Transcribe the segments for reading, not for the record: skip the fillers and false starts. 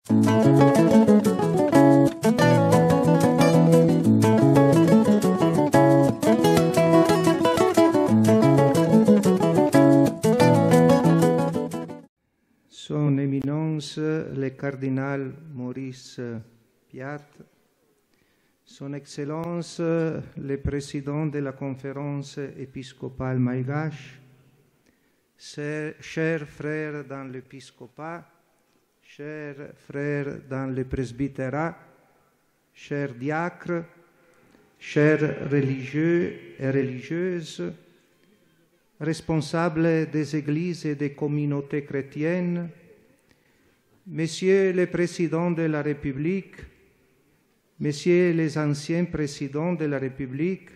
Son Éminence le cardinal Maurice Piat, Son Excellence le président de la conférence épiscopale malgache, chers frères dans l'épiscopat, chers frères dans le presbytérat, chers diacres, chers religieux et religieuses, responsables des églises et des communautés chrétiennes, Messieurs les présidents de la République, Messieurs les anciens présidents de la République,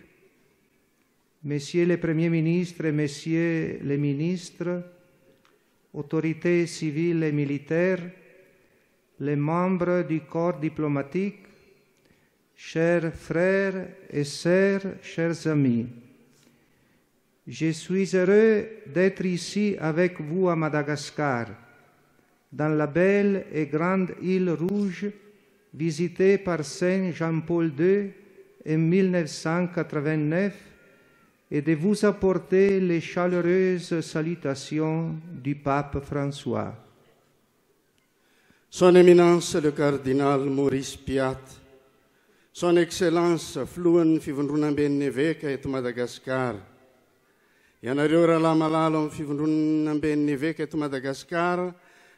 Messieurs les premiers ministres et Messieurs les ministres, autorités civiles et militaires, les membres du corps diplomatique, chers frères et sœurs, chers amis, je suis heureux d'être ici avec vous à Madagascar, dans la belle et grande île Rouge, visitée par Saint Jean-Paul II en 1989, et de vous apporter les chaleureuses salutations du pape François. Son Éminence le cardinal Maurice Piat, Son Excellence Floen Fivondronam-ben'ny-Évêque eto Madagascar, ianareo rahalahy malala amin'ny fivondronam-ben'ny-Évêque eto Madagasikara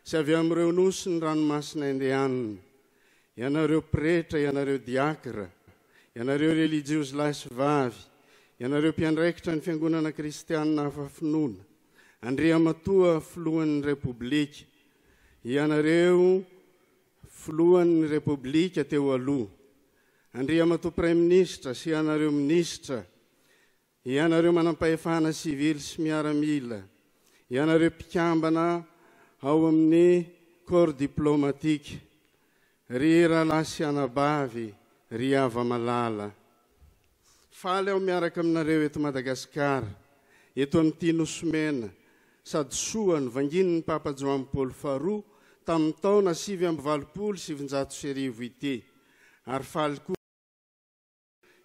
sy avy amin'ireo nosy ny ranomasina andehanana, ianareo pretra, ianareo diakra, ianareo religiosy lahy sy vavy, ianareo mpiandraikitra ny fiangonana kristianina hafa finoana, Andriamatoa filohan'ny Repoblika, ianareo filohan'ny Repoblika teo aloha, Andriamatoa Praiminisitra sy ianareo minisitra, ianareo manam-pahefana sivily sy miaramila, ianareo mpikambana ao amin'ny corps diplomatique, ry rahalahy sy anabavy, ry hava malala. Faly aho miaraka aminareo eto Madagasikara, eto amin'ity nosomena, sady soa ny vangin'ny Papa Joan Paul faharoa tamin'ny taona 720 ity, ary faly koa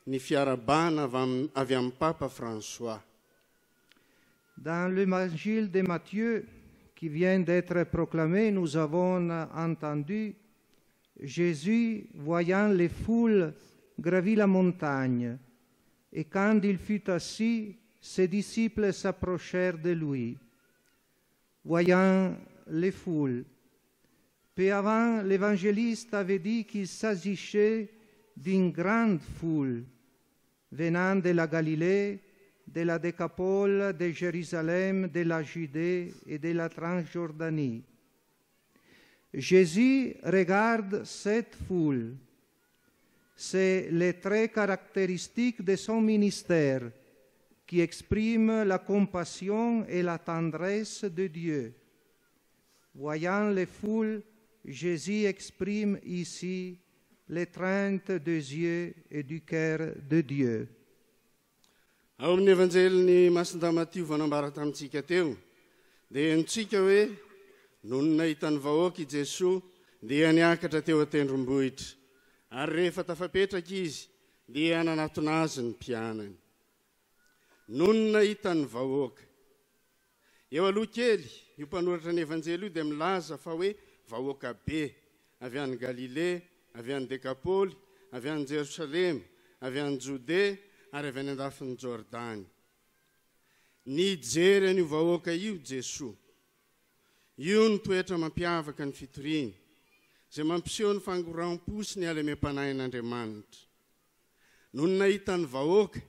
ni fiarabana avy amin'ny Papa François. Dans l'évangile de Matthieu qui vient d'être proclamé, nous avons entendu Jésus, voyant les foules, gravit la montagne, et quand il fut assis, ses disciples s'approchèrent de lui. Voyant les foules, peu avant, l'évangéliste avait dit qu'il s'agissait d'une grande foule venant de la Galilée, de la Décapole, de Jérusalem, de la Judée et de la Transjordanie. Jésus regarde cette foule. C'est le trait caractéristique de son ministère qui exprime la compassion et la tendresse de Dieu. Voyant les foules, Jésus exprime ici l'étreinte des yeux et du cœur de Dieu. Ao amin'ny evanjeliny Masindahy Matio vanambara tamintsika teo, dia henontsika hoe noho ny nahitany vahoaka I Jesosy dia niakatra teo an-tendrombohitra, ary rehefa tafapetraka izy dia nanatona azy ny mpianany. Noho ny nahitany vahoaka. Eo aloha kely, io mpanoratra ny evanjely io dia milaza fa hoe vahoaka be, avy any Galilée, avy any Décapole, avy any Jerusalem, avy any Judée, ary avy any andafiny Jordany. Nijery an'io vahoaka io Jesosy. Io ny toetra mampiavaka ny fitoriany, izay mampiseho ny fangoram-po sy ny halemem-panahin'Andriamanitra. Noho ny nahitany vahoaka,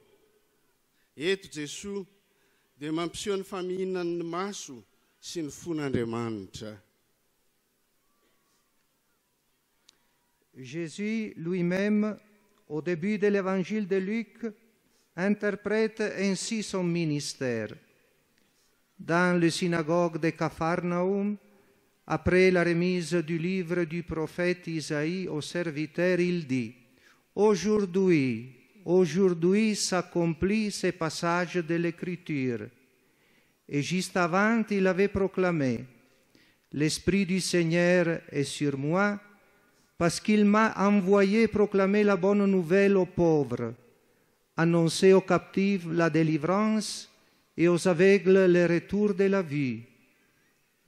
eto Jesosy dia mampiseho ny famihinan'ny maso sy ny fon'Andriamanitra. Jésus lui-même, au début de l'évangile de Luc, interprète ainsi son ministère. Dans les synagogues de Capharnaüm, après la remise du livre du prophète Isaïe aux serviteurs, il dit « Aujourd'hui s'accomplit ce passage de l'Écriture. » Et juste avant, il avait proclamé « L'Esprit du Seigneur est sur moi, parce qu'il m'a envoyé proclamer la bonne nouvelle aux pauvres, annoncer aux captifs la délivrance et aux aveugles le retour de la vie,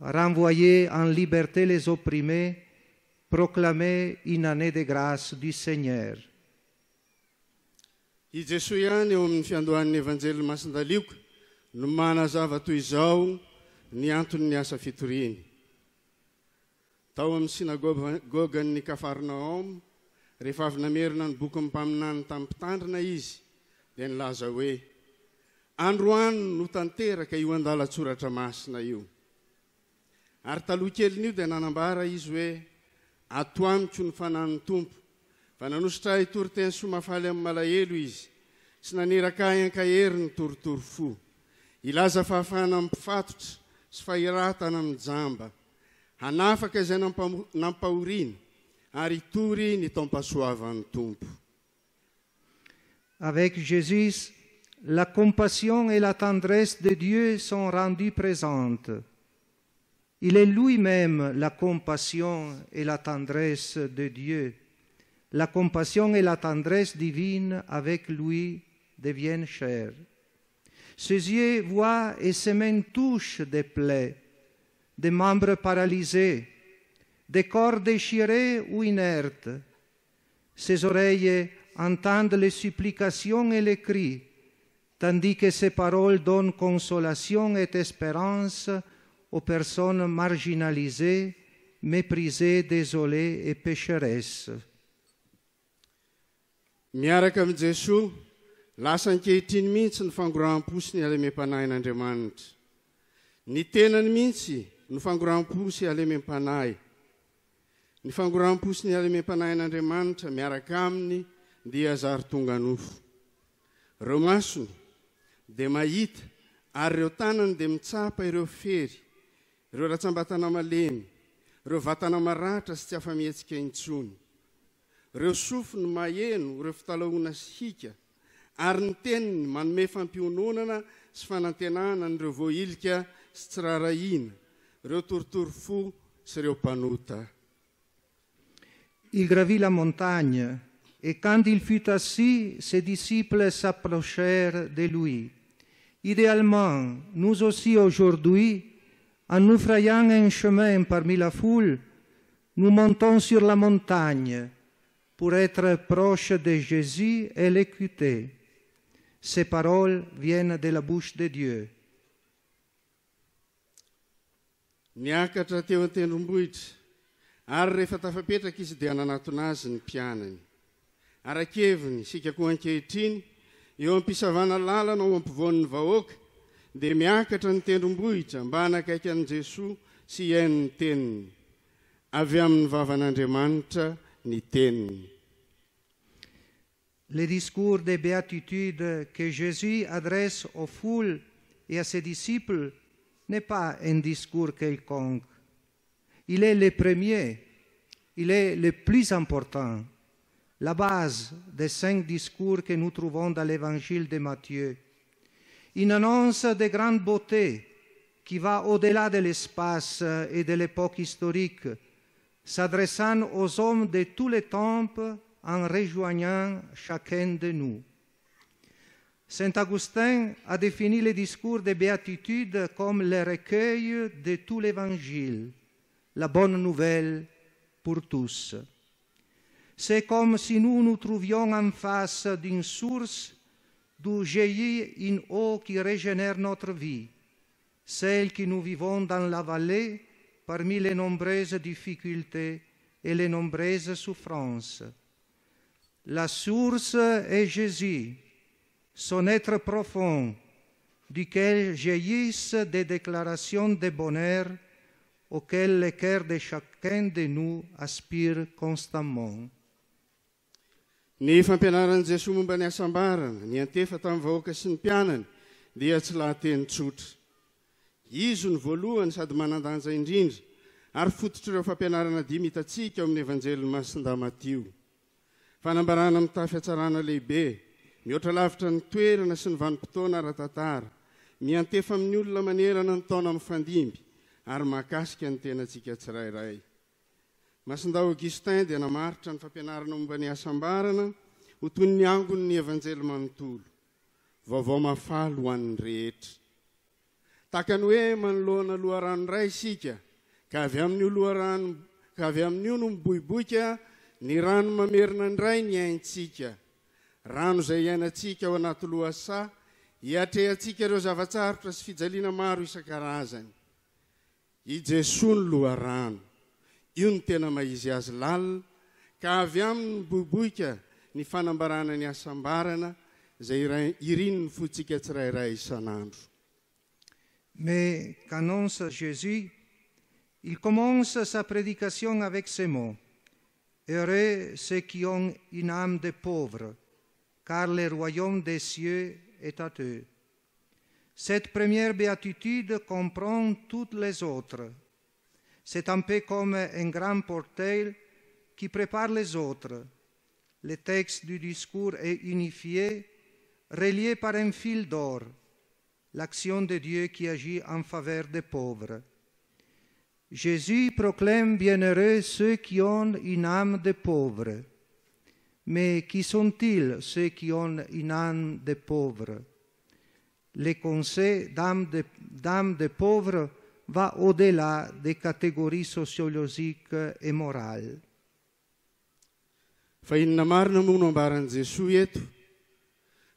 renvoyer en liberté les opprimés, proclamer une année de grâce du Seigneur. I Jesosy ihany eo amin'ny fiandohan'ny evanjely masindalioka no manazava toy izao ny antony asa fitoriny. Tao amin'ny sinagogan'ny Kafarnaom, rehefa avy namerina ny boky mpaminany tamin'ny mpitandrina izy, dia nilaza hoe, androany no tanteraka io andalatsoratra masina io. Ary taloha kelin'io dia nanambara izy hoe, ato amiko ny fanan'ny tompo, fa nanositra hitory-teny somafaly amin'ny malahelo izy, sy naneraka ankahery ny torotoro fo. Ilaza fahafahana amin'ny mpifatotra sy fahiratana amin'ny jamba, hanafaka izay nampahoriana, ary hitory ny taom-pahasoavan'ny tompo. Avec Jésus, la compassion et la tendresse de Dieu sont rendues présentes. Il est lui-même la compassion et la tendresse de Dieu. La compassion et la tendresse divine avec lui deviennent chères. Ses yeux voient et ses mains touchent des plaies, des membres paralysés, des corps déchirés ou inertes. Ses oreilles entendent les supplications et les cris, tandis que ses paroles donnent consolation et espérance aux personnes marginalisées, méprisées, désolées et pécheresses. Miaraka amin'ny Jesosy, lasa ankehitriny mihitsy ny fangoram-po sy ny alemem-panahin'Andriamanitra. Ny tenany mihitsy ny fangoram-po sy alemem-panahy. Ny fangoram-po sy ny alemem-panahin'Andriamanitra miaraka aminy dia zary tonga nofo. Ireo masony dia mahita, ary ireo tanany dia mitsapa ireo fery, ireo ratsambatana malemy, ireo vatana maratra sy tsy afa-mihetsika intsony. Ireo sofiny maheno, ireo fitalahoana sy hika, ary ny teniny manome fampiononana sy fanantenana ireo voailika sy tsirarahina, ireo torotoro fo sy ireo mpanota. Il gravit la montagne, et quand il fut assis, ses disciples s'approchèrent de lui. Idéalement, nous aussi aujourd'hui, en nous frayant un chemin parmi la foule, nous montons sur la montagne pour être proches de Jésus et l'écouter. Ces paroles viennent de la bouche de Dieu. Niakatra teo an-tendrombohitra, ary rehefa tafapetraka izy dia nanatona azy ny mpianany. Arakeviny, sika koa ankehitriny, eo am-pisavana lalana ao ampovoan'ny vahoaka, dia miakatra ny tendrombohitra mba hanakaiky an'i Jesosy sy iain'ny teniny. Avy amin'ny vavan'Andriamanitra ny teniny. Le discours de béatitude que Jésus adresse aux foules et à ses disciples n'est pas un discours quelconque. Il est le premier, il est le plus important, la base des 5 discours que nous trouvons dans l'évangile de Matthieu. Une annonce de grande beauté qui va au-delà de l'espace et de l'époque historique, s'adressant aux hommes de tous les temps en rejoignant chacun de nous. Saint Augustin a défini le discours de béatitude comme le recueil de tout l'Évangile, la bonne nouvelle pour tous. C'est comme si nous nous trouvions en face d'une source d'où jaillit une eau qui régénère notre vie, celle que nous vivons dans la vallée parmi les nombreuses difficultés et les nombreuses souffrances. La source est Jésus, son être profond, duquel jaillissent des déclarations de bonheur auxquelles le cœur de chacun de nous aspire constamment. Ny fampianaran'i Jesosy momba ny asambarana, ny antefa tamin'ny vahoaka sy ny mpianany, dia tsy lahateny tsotra. Izy ny voalohany sady manandanja indrindra, ary fototra ireo fampianarana 5 hitantsika amin'ny evanjely masinda Matio. Fanambarana mitafy hatsarana lehibe, mihoatra lavitra ny toerana sy ny vanim-potoana ara-tantara, miantefa amin'ny olona manerana ny taona amin'ny fandimby, ary mahakasika ny tenantsika tsirairay. Masindao Augustin dia namaritra ny fampianarana momba ny asambarana ho toy ny angony ny evanjely manontolo vaovao mafaly ho an'ny rehetra. Tahaka ny hoe manoloana loharano iray isika ka avy amin'io no miboiboika ny rano mamerina ndray ny aintsika, rano izay iainantsika ao anaty lohasa hiatrehantsika ireo zavatsarotra sy fijaliana maro isan-karazany. I Jesosy ny loharano, io ny tena maizy azy lalina, ka avy aminy miboiboika ny fanambarana ny asambarana izay iriny ny fotsika tsirairay isan'andro. Mais qu'annonce Jésus, il commence sa prédication avec ces mots. Heureux ceux qui ont une âme de pauvre, car le royaume des cieux est à eux. Cette première béatitude comprend toutes les autres. C'est un peu comme un grand portail qui prépare les autres. Le texte du discours est unifié, relié par un fil d'or, l'action de Dieu qui agit en faveur des pauvres. Jésus proclame bienheureux ceux qui ont une âme de pauvre. Mais qui sont-ils ceux qui ont une âme de pauvre? Le concept d'âme de pauvre va au-delà des catégories sociologiques et morales. Fa inona marina moa no ambaran'i Jesosy eto?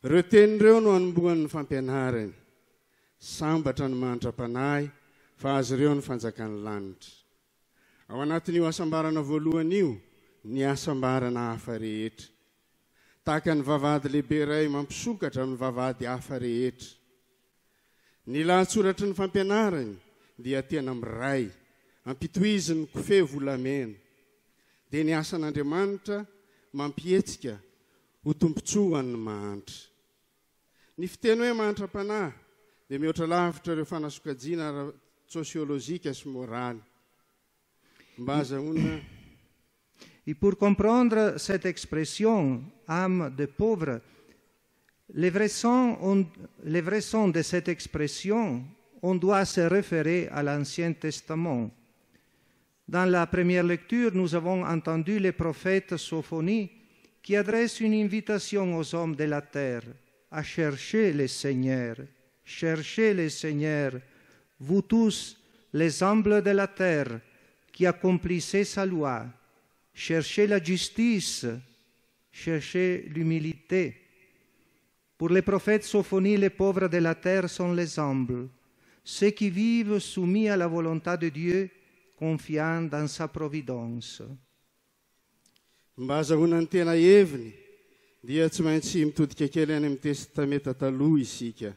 Ireo tenin'ireo no anombohan'ny fampianarany. Sambatra ny mandra-panahy fa azy ireo ny fanjakan'ny lanitra. Ao anatin'io asambarana voalohany io, ny asambarana hafa rehetra. Tahaka ny vavahady lehibe iray mampisokatra amin'ny vavahady hafa rehetra. Ny lahatsoratry ny fampianarany dia tena miray, ampitohiziny kofehy volamena. Dia ny asan'Andriamanitra mampietsika ho tompontsoa ny mahantra. Ny fiteny hoe mahantram-panahy dia mihoatra lavitra ireo fanasokajiana sosiolojika sy moraly. Mba azahoana. Et pour comprendre cette expression, âme de pauvre, le vrai sens de cette expression, on doit se référer à l'Ancien Testament. Dans la première lecture, nous avons entendu le prophète Sophonie qui adresse une invitation aux hommes de la terre à chercher le Seigneur. Cherchez le Seigneur, vous tous, les humbles de la terre, qui accomplissez sa loi. Cherchez la justice, cherchez l'humilité. Pour le prophète Sophonie, les pauvres de la terre sont les humbles, ceux qui vivent soumis à la volonté de Dieu, confiant dans sa providence. Mba azahoana ny tena heviny dia tsy maintsy mitodika kely any amin'ny testameta taloha isika.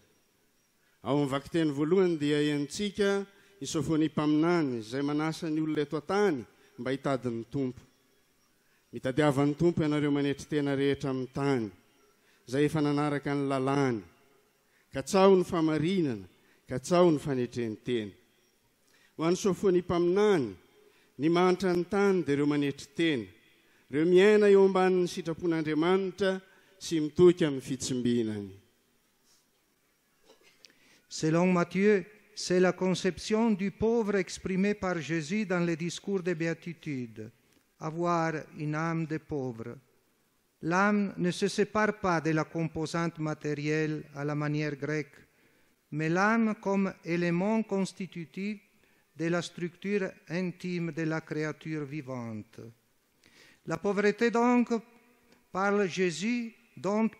Ao amin'ny vakiteny voalohany dia iantsika i Sophonie mpaminany izay manasa ny olona eto an-tany mba hitady ny tompo. Mitadiavan'ny tompo ianareo manetry tena rehetra amin'ny tany, izay efa nanaraka ny lalàny, ka tsao ny famarinana, ka tsao ny fanetreni-teny. Ho an'ny Sophonie mpaminany, ny manitra ny tany dia ireo manetry teny, ireo miaina eo ambanin'ny sitrapon'Andriamanitra sy mitoky amin'ny fitsimbinany. Selon Matthieu, c'est la conception du pauvre exprimée par Jésus dans le discours des béatitudes. Avoir une âme de pauvre. L'âme ne se sépare pas de la composante matérielle à la manière grecque, mais l'âme comme élément constitutif de la structure intime de la créature vivante. La pauvreté donc dont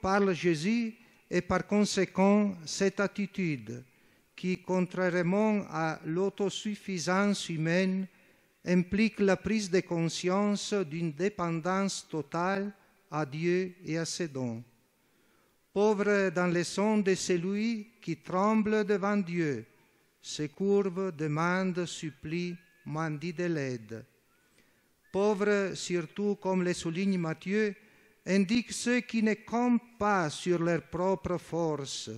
parle Jésus est par conséquent cette attitude qui, contrairement à l'autosuffisance humaine, implique la prise de conscience d'une dépendance totale à Dieu et à ses dons. Pauvre dans le sens de celui qui tremble devant Dieu, se courbe, demande, supplie, mendie de l'aide. Pauvre surtout, comme le souligne Matthieu, indique ceux qui ne comptent pas sur leur propre force,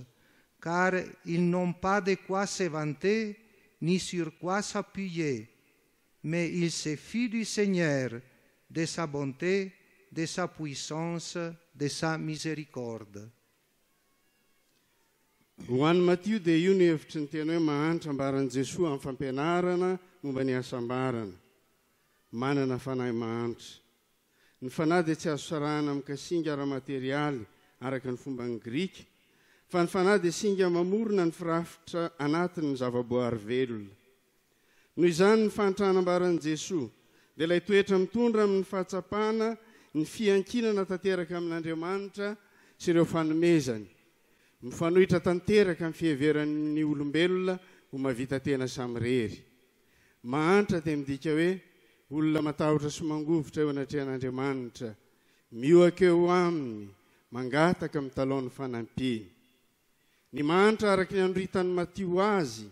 car ils n'ont pas de quoi se vanter ni sur quoi s'appuyer, mais ils se fient du Seigneur, de sa bonté, de sa puissance, de sa miséricorde. Ho an'i Matthieu dia io ny hevitry ny tena hoe mahantra ambaran'i Jesosy amin'ny fampianarana momba ny asambarana. manana fanahy mahantra. Ny fanahy dia tsy azo sarahana amin'ny kasinga ara-materialy araka ny fomba ny Grika, fa ny fanahy dia singa mamorona ny firafitra anatin'ny zavaboary velona. Noho izany ny fantranambaran'i Jesoa dia ilay toetra mitondra amin'ny fahatsapana ny fiankinana tanteraka amin'Andriamanitra sy ireo fanomezany, mifanohitra tanteraka amin'ny fiheveran'ny olombelona ho mahavita tena samirery. Mahantra dia midika hoe olona matahotra sy mangovotra eo anatrehan'Andriamanitra, mioaka eo aminy, mangataka amin'ny talaon'ny fanampiny. Ny mahantra araka ny andritany Matio azy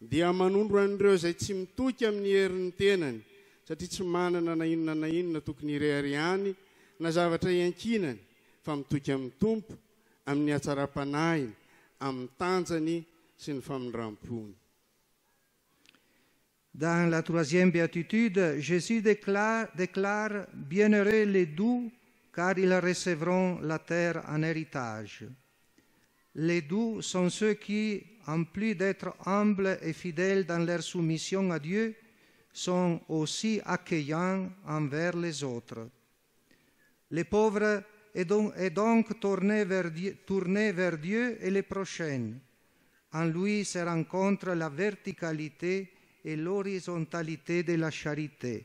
dia manondro an'ireo izay tsy mitoky amin'ny herin'ny tenany, satria tsy manana na inona tokony irehareany na zavatra iankinany, fa mitoky amin'ny tompo, amin'ny hatsaram-panahiny, amin'ny tanjany sy ny famindram-pony. Dans la troisième béatitude, Jésus déclare bienheureux les doux, car ils recevront la terre en héritage. Les doux sont ceux qui, en plus d'être humbles et fidèles dans leur soumission à Dieu, sont aussi accueillants envers les autres. Les pauvres est donc tourné vers Dieu et les prochains. En lui se rencontre la verticalité et l'horizontalité de la charité.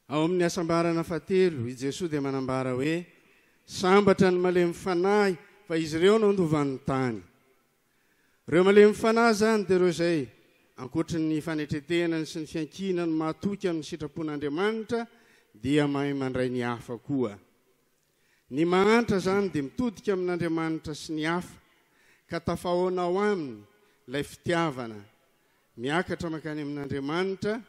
Ao amin'ny asambarana fahatelo, i Jesosy dia manambara hoe sambatra ny malemy fanahy fa izy ireo no andovan'ny tany. Ireo malemy fanahy zany dia ireo izay ankoatra ny fanetretenany sy ny fiankinany mahatoky amin'ny sitrapon'Andriamanitra dia mahay mandray ny hafa koa. Ny mahantra zany dia mitodika amin'Andriamanitra sy ny hafa ka tafahoana ao aminy ilay fitiavana, miakatra makany amin'Andriamanitra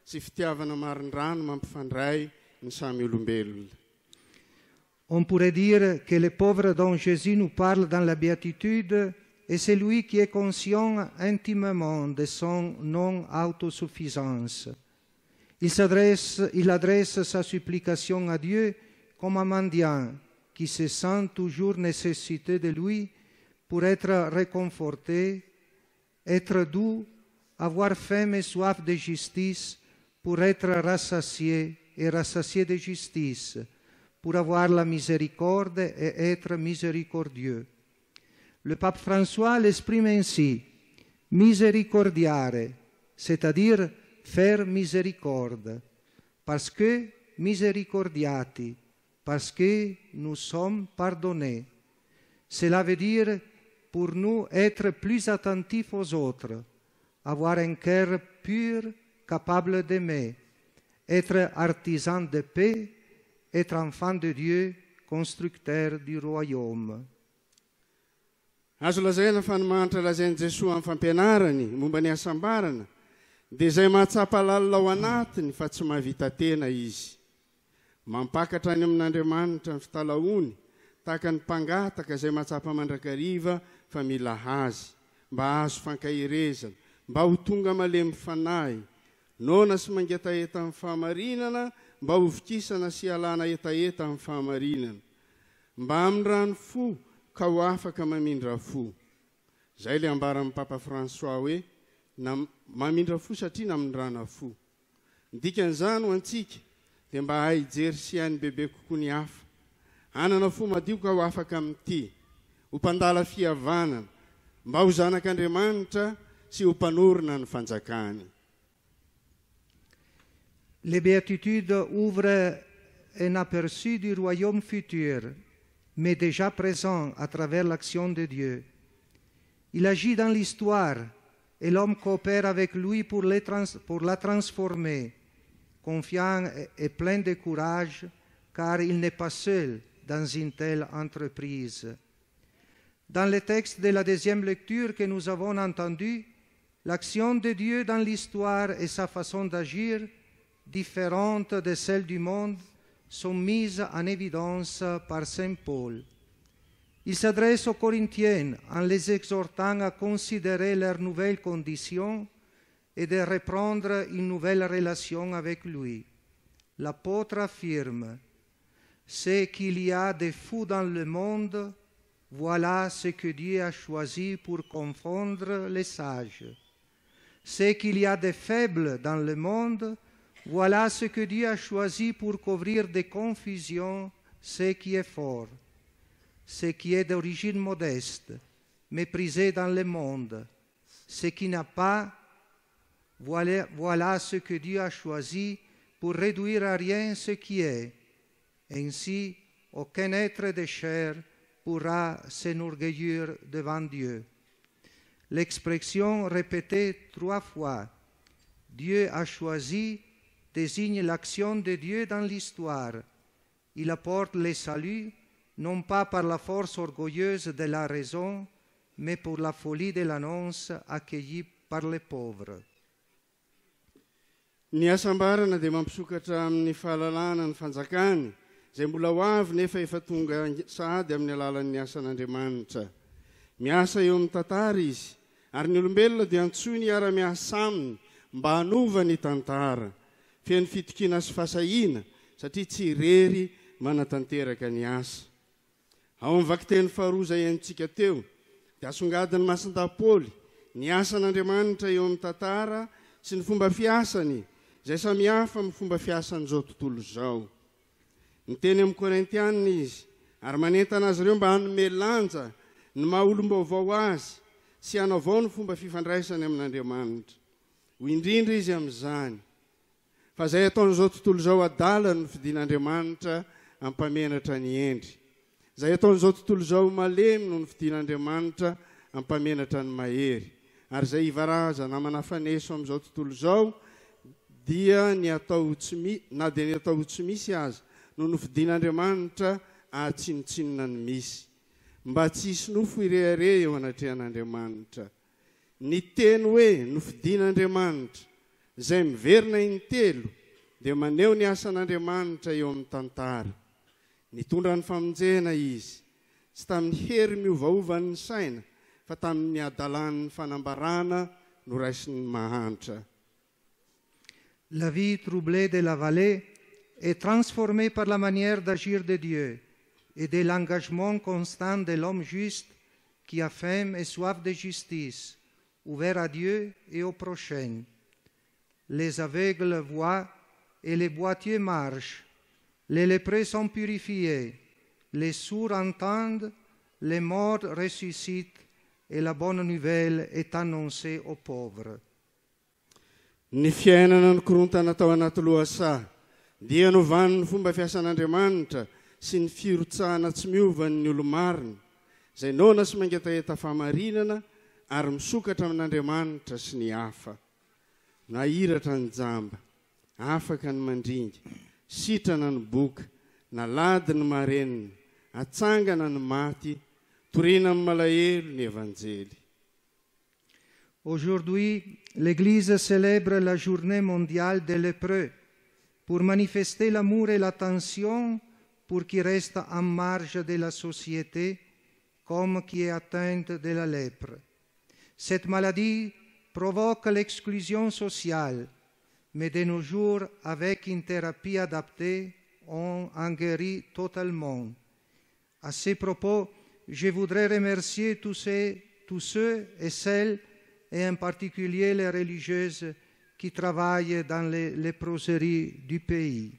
sy fitiavana marindrano mampifandray ny samy olombelona. On pourrait dire que le pauvre dont Jésus nous parle dans la béatitude est celui qui est conscient intimement de son non-autosuffisance. Il adresse sa supplication à Dieu comme un mendiant qui se sent toujours nécessité de lui pour être réconforté, être doux, avoir faim et soif de justice, pour être rassasié et rassasié de justice, pour avoir la miséricorde et être miséricordieux. Le pape François l'exprime ainsi: misericordiare, c'est-à-dire faire miséricorde, parce que misericordiati, parce que nous sommes pardonnés. Cela veut dire pour nous être plus attentifs aux autres, avoir un cœur pur, capable d'aimer, être artisan de paix, être enfant de Dieu, constructeur du royaume. Azo lazaina fa ny mahantra lazain'i Jesosy amin'ny fampianarany momba ny asambarana dia izay mahatsapa lalina ao anatiny fa tsy mahavita tena izy. Mampakatra any amin'Andriamanitra ny fitalaony tahaka ny mpangataka izay mahatsapa mandrakariva fa mila azy, mba azo fankahirezana, mba ho tonga malemy fanahy, nona sy mangetaheta amin'ny fahamarinana, mba ho vikisana sy alana etaeta amin'ny fahamarinana, mba amin'ny rano fo ka ho afaka mamindra fo. Zay le ambara amin'ny Papa François hoe mamindra fo satria namindrana fo. Ny dikan'izany ho antsika dia mba hay hijery sy hainy bebe kokoa ny hafa, hanana fo madio ka ho afaka amin'ity, ho mpandala fihavanana, mba ho zanak'Andriamanitra sy ho mpanorona ny fanjakany. Les béatitudes ouvrent un aperçu du royaume futur, mais déjà présent à travers l'action de Dieu. Il agit dans l'histoire et l'homme coopère avec lui pour la transformer, confiant et plein de courage, car il n'est pas seul dans une telle entreprise. Dans le texte de la deuxième lecture que nous avons entendu, l'action de Dieu dans l'histoire et sa façon d'agir, différentes de celles du monde, sont mises en évidence par Saint Paul. Il s'adresse aux Corinthiens en les exhortant à considérer leurs nouvelles conditions et de reprendre une nouvelle relation avec lui. L'apôtre affirme: « Ce qu'il y a de fou dans le monde, voilà ce que Dieu a choisi pour confondre les sages. Ce qu'il y a de faible dans le monde, Voilà ce que Dieu a choisi pour couvrir de confusion ce qui est fort, ce qui est d'origine modeste, méprisé dans le monde, ce qui n'a pas. Voilà ce que Dieu a choisi pour réduire à rien ce qui est. Ainsi, aucun être de chair pourra s'enorgueillir devant Dieu. L'expression répétée 3 fois, Dieu a choisi, désigne l'action de Dieu dans l'histoire. Il apporte le salut, non pas par la force orgueilleuse de la raison, mais pour la folie de l'annonce accueillie par les pauvres. Ny asambarana dia mampisokatra amin'ny fahalalana ny fanjakany izay mbola ho avy nefa efa tonga sahady amin'ny alalan'ny asan'Andriamanitra. Miasa eo amin'ny tantara izy, ary ny olombelona dia antsoiny hiara-miasa aminy mba hanova ny tantara, feno fitokiana sy fasahiana satria tsy irery manatanteraka ny asa. Ao amin'ny vakiteny faharoa izay haintsika teo, dia asongadiny masin-Paoly ny asan'Andriamanitra eo amin'ny tantara sy ny fomba fiasany izay samihafa amin'ny fomba fiasan'izao tontolo izao. Ny teny amin'ny Korintianina izy, ary manentana azy ireo mba hanome lanja ny maha-olom-baovao azy sy hanao avao ny fomba fifandraisany amin'Andriamanitra. Ho indrindra izy amin'izany. Fa izay ataon'izao tontolo izao adala ny fidian'Andriamanitra hampamenatra ny endry. Izay ataon'izao tontolo izao malemy no ny fidian'Andriamanitra hampamenatra ny mahery. Ary izay ivaraza na manafaneso amin'izao tontolo izao dia ny atao tsy misy aza no nofidian'Andriamanitra ahatsinotsinona ny misy, mba tsy hisy nofo irehare eo anatrehan'Andriamanitra. Ny teny hoe nofidian'Andriamanitra izay miverina intelo dia maneho ny asan'Andriamanitra eo amin'ny tantara. Nitondra ny famonjena izy, tsy tamin'ny hery miovaovan'ny saina, fa tamin'ny adalan'ny fanambarana no raisin'ny mahantra. La vie troublée de la vallée est transformée par la manière d'agir de Dieu et de l'engagement constant de l'homme juste qui a faim et soif de justice, ouvert à Dieu et au prochain. Les aveugles voient et les boiteux marchent, les lépreux sont purifiés, les sourds entendent, les morts ressuscitent et la bonne nouvelle est annoncée aux pauvres. Ny fiainana ny korontana tao anaty lohasaha dia novan'ny fomba fiasan'Andriamanitra sy ny firotsahana tsy miovan'ny olo-marina izay nona sy mangetaheta fahamarinana ary misokatra amin'Andriamanitra sy ny hafa. Nahiratra ny jamba, afaka ny mandringa, sitrana ny boka, nalady ny marenina, atsangana ny maty, toriana amin'ny malahelo ny evanjely. Aujourd'hui, l'Église célèbre la journée mondiale des lépreux pour manifester l'amour et l'attention pour qui reste en marge de la société comme qui est atteinte de la lèpre. Cette maladie provoque l'exclusion sociale, mais de nos jours, avec une thérapie adaptée, on en guérit totalement. À ce propos, je voudrais remercier tous ceux et celles, et en particulier les religieuses qui travaillent dans les léproseries du pays.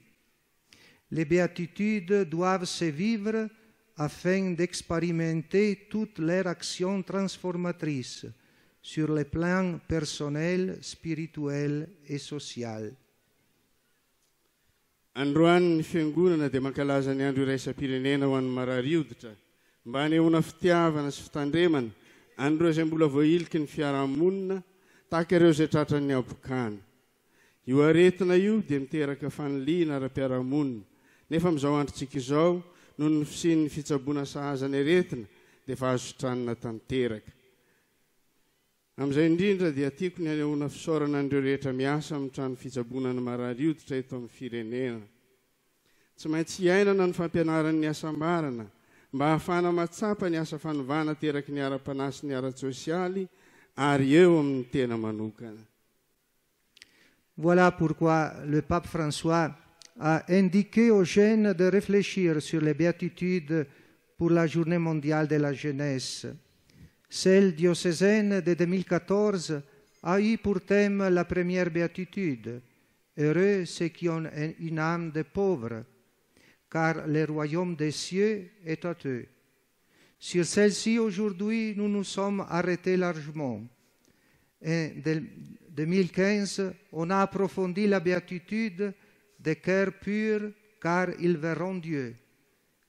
Les béatitudes doivent se vivre afin d'expérimenter toute leur action transformatrice sur les plans personnel, spirituel et social. Androany ny fiangonana dia mankalaza ny andro iraisam-pirenena ho an'ny marary hoditra mba hanehoana fitiavana sy fitandremana andro izay mbola voailiky ny fiarahamonina tahaka ireo izay tratran'ny abokana. Io aretina io dia miteraka faniliana ara-piarahamonina, nefa amin'izao androntsika izao noho ny fisian'ny fitsaboana sahazany aretina dia efa azo sotranina tanteraka. Amin'izay indrindra dia tiako ny hanehoana fisaorana an'ireo rehetra miasa amin'ny trano fitsaboana ny marary hoditra eto amin'ny firenena. Tsy maintsy hiainana ny fampianaran'ny asambarana mba ahafahana matsapa ny asa fanovana teraky ny ara-panasy ny ara-tsosialy ary eo amin'ny tena manokana. Voilà pourquoi le pape François a indiqué aux jeunes de réfléchir sur les béatitudes pour la journée mondiale de la jeunesse. Celle diocésaine de 2014 a eu pour thème la première béatitude, Heureux ceux qui ont une âme de pauvre, car le royaume des cieux est à eux. Sur celle-ci, aujourd'hui, nous nous sommes arrêtés largement. En 2015, on a approfondi la béatitude des cœurs purs, car ils verront Dieu.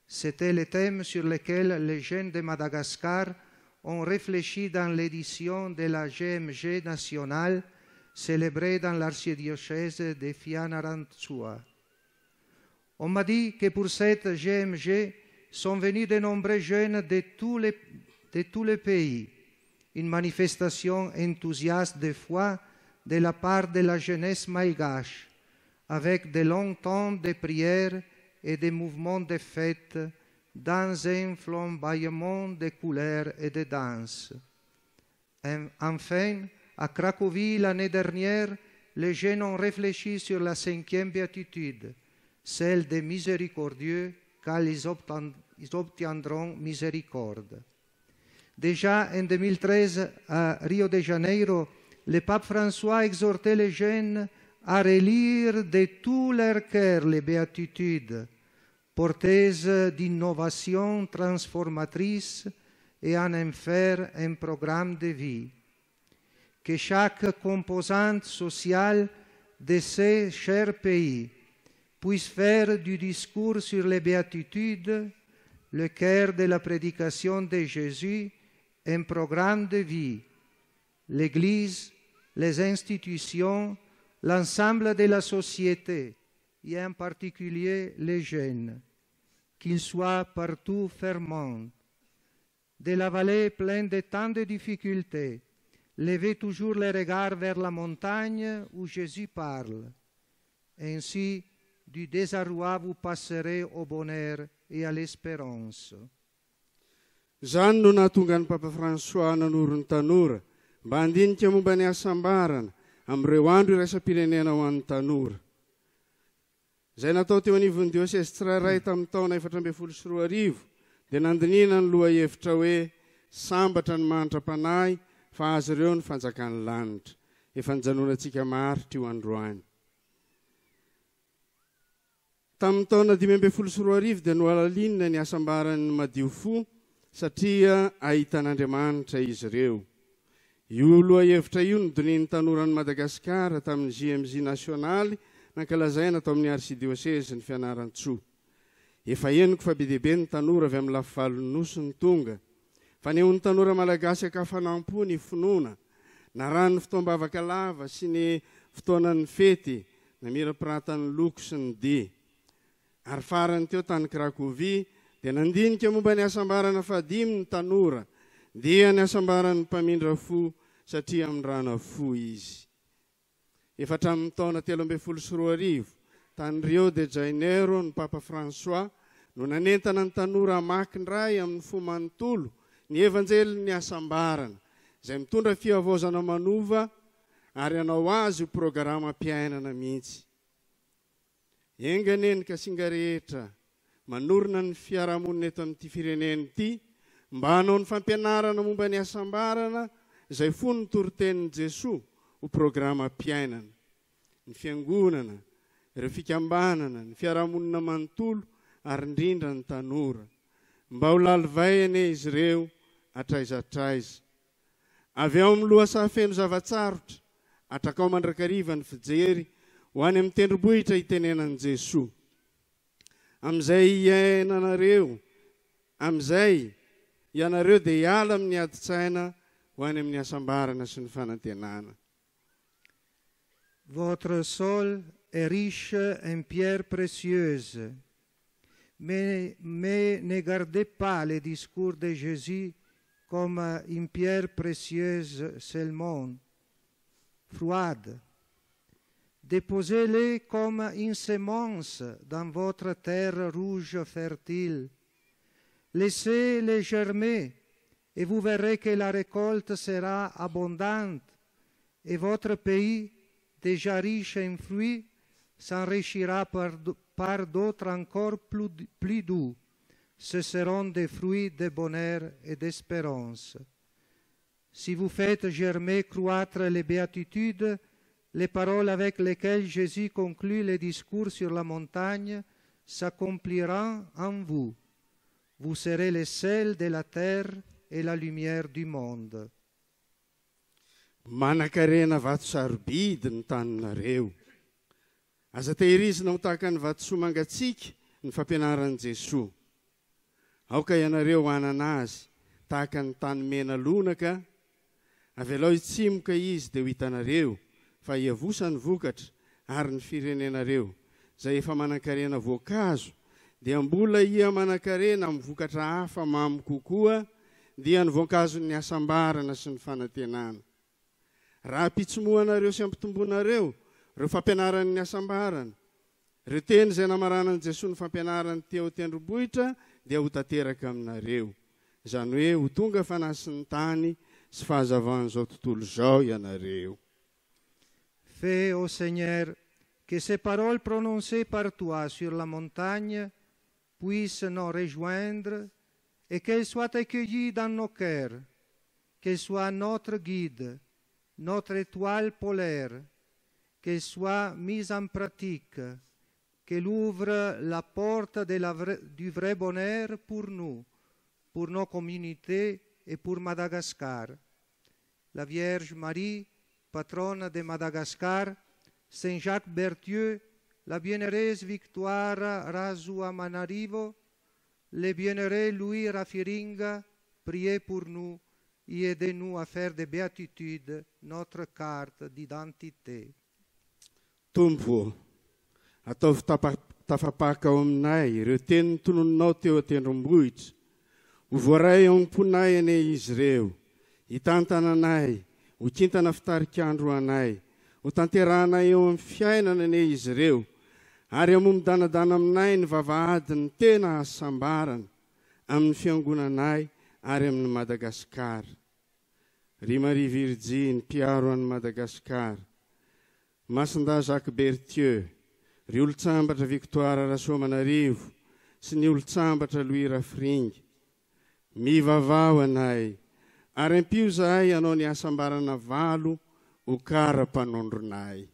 C'était le thème sur lequel les jeunes de Madagascar ont réfléchi dans l'édition de la GMG nationale célébrée dans l'archidiocèse de Fianarantsoa. On m'a dit que pour cette GMG sont venus de nombreux jeunes de tous les pays, une manifestation enthousiaste de foi de la part de la jeunesse malgache, avec de longs temps de prière et des mouvements de fête dans un flamboiement de couleurs et de danse. Enfin, à Cracovie l'année dernière, les jeunes ont réfléchi sur la 5e béatitude, celle des miséricordieux, car ils obtiendront miséricorde. Déjà en 2013, à Rio de Janeiro, le pape François exhortait les jeunes à relire de tout leur cœur les béatitudes, porteuses d'innovation transformatrice et en faire un programme de vie. Que chaque composante sociale de ces chers pays puisse faire du discours sur les béatitudes, le cœur de la prédication de Jésus, un programme de vie. L'Église, les institutions, l'ensemble de la société, et en particulier les jeunes, qu'ils soient partout ferments. De la vallée pleine de tant de difficultés, levez toujours les regards vers la montagne où Jésus parle. Ainsi, du désarroi vous passerez au bonheur et à l'espérance. Zany no nahatonga ny Papa François nanorony tanora mba handinika momba ny asambarana amin'ireo andro iraisam-pirenena ho an'ny tanora. Izay natao teo anivon'ny diosesy tsirairay tamin'ny taona 2014 dia nandinina ny loha hevitra hoe sambatra ny manatra-panahy fa azy ireo ny fanjakan'ny lanitra. Efa nijanonantsika maharitra io androany. Tamin'ny taona 2014 dia noalalinina ny asambaran'ny madio fo satria ahitan'Andriamanitra izy ireo. Io loha hevitra io nodinian'ny tanoran'ny Madagasikara tamin'ny JMJ nasionaly nankalazaina tao amin'ny archidiocèse ny Fianarantsoa. Efa henoko fa be deaibe ny tanora avy amin'ny lafivalon'ny nosy ny tonga. Fa nehon'ny tanora malagasy akafanampo ny finoana, na ran'ny fotoam-bavaka lava sy ny fotoanan'ny fety, na mira-pirantan'ny loko sy ny dia. Ary farany teo tany Cracovie dia nandinika momba ny asambarana fahadimy ny tanora, dia ny asambaran'ny mpamindra fo satria amin'nyrana fo izy. Efa hatramin'ny taona 2012 tany Rio de Janeiro ny Papa François no nanentana ny tanora hamakin-dray amin'ny fo manontolo ny evanjelin'ny asambarana, izay mitondra fihavaozana manova ary hanao azy io programam-piainana mihitsy. Engany ka singa rehetra manorina ny fiarahamonina eto amin'ity firenena ity mba hanao ny fampianarana momba ny asambarana izay fony ny toritenin'i Jesoa ho programam-piainana, ny fiangonana, ireo fikambanana, ny fiarahamonina manontolo ary indrindra ny tanora, mba ho lalivainy izy ireo atraizatraiza. Avy ao amin'ny loha feno zavatsarotra, atrakao mandrakariva ny fijery ho any amin'ny tendrombohitra hitenenan'i Jesoa. Amin'izay iainanareo, amin'izay ianareo dia hiala amin'ny adi-tsaina ho any amin'ny asambarana sy ny fanantenana. Votre sol est riche en pierres précieuses, mais ne gardez pas le discours de Jésus comme une pierre précieuse seulement, froide. Déposez-les comme une semence dans votre terre rouge fertile. Laissez-les germer et vous verrez que la récolte sera abondante et votre pays, déjà riche en fruits, s'enrichira par d'autres encore plus doux. Ce seront des fruits de bonheur et d'espérance. Si vous faites germer, croître les béatitudes, les paroles avec lesquelles Jésus conclut le discours sur la montagne s'accompliront en vous. Vous serez le sel de la terre et la lumière du monde. Manan-karena vato-sarobidy ny taninareo. Aza tehirizina ho tahaka ny vatosoa mangatsiaka ny fampianaran'i Jesosy. Aoka ianareo hanana azy tahaka ny tany mena lonaka, avelao hitsimoka izy dia ho hitanareo fa hiavosa ny vokatra ary ny firenenareo izay efa manan-karena voankazo dia mbola ia manan-karena amin'ny vokatra hafa mamy kokoa dia ny voankazon'ny hasambarana sy ny fanantenana. Raha ampitsomoanareo sy ampitomboanareo reo fampianaran'ny hasambarana, reo teny izay namaranan'i Jesosy ny fampianarany teo tendrombohitra dia ho tanteraka aminareo. Izany hoe ho tonga fanasin'ny tany sy fahazavan'izao tontolo izao ianareo. Fais, ô Seigneur, que ces paroles prononcées par toi sur la montagne puissent nous rejoindre et qu'elles soient accueillies dans nos cœurs, qu'elles soient notre guide, notre étoile polaire, qu'elles soient mises en pratique, qu'elles ouvrent la porte du vrai bonheur pour nous, pour nos communautés et pour Madagascar. La Vierge Marie, patronne de Madagascar, Saint Jacques Berthieu, la bienheureuse Victoire Razuamanarivo, le bienheureux Louis Rafiringa, priez pour nous et aidez-nous à faire de béatitude notre carte d'identité. Tompo, ataovy tafapaka ao aminay ireo teny tononinao teo an-tendrombohitra. Ho voaray ao am-ponay ane izy ireo, hitantana anay, ho kintana fitarikandro anay, ho tanterahanay eo amin'ny fiainana ane izy ireo, ary hamomi-danadana aminay ny vavahadiny tena hasambarana amin'ny fiangonanay ary amin'ny Madagasikara. Ry Marie Virgine, mpiaro an'i Madagasikara, Masinda Jacques Berthieu, ry olo-tsambatra Victoire Rasoamanarivo sy ny olo-tsambatra Louis Rafiringa, mivavao anay ary ampio zahay anao ny hasambarana valo ho kara-panondronay.